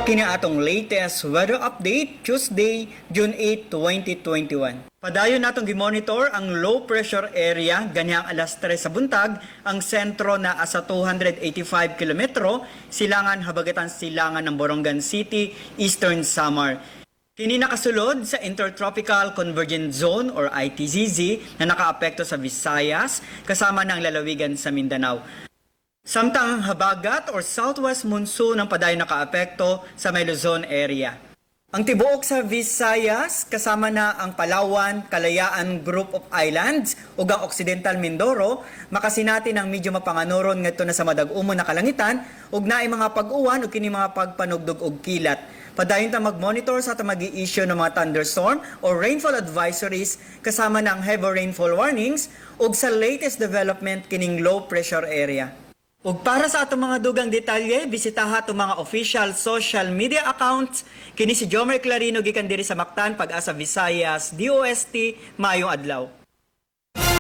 Kini atong latest weather update Tuesday, June 8, 2021. Padayon natong gimonitor ang low pressure area ganyang alas 3 sa buntag, ang sentro na asa 285 kilometro, silangan habagatan silangan ng Borongan City, Eastern Samar. Kini nakasulod sa Intertropical Convergence Zone or ITZZ na nakaapekto sa Visayas kasama ng lalawigan sa Mindanao. Samtang ang habagat or southwest monsoon ang padayon nakaapekto sa may Luzon area. Ang tibuok sa Visayas kasama na ang Palawan, Kalayaan Group of Islands ug ang Occidental Mindoro makasinati ng medyo mapanganoron ngadto na sa madag-umon na kalangitan ug naay mga pag-uwan ug kini mga pagpanugdog og kilat. Padayon ta mag-monitor sa ata mag-i-issue ng mga thunderstorm or rainfall advisories kasama ng heavy rainfall warnings ug sa latest development kining low pressure area. Ug para sa atong mga dugang detalye, bisitaha atong mga official social media accounts. Kini si Jomer Clarino gikan diri sa Mactan, Pag-asa Visayas, DOST, Mayong adlaw.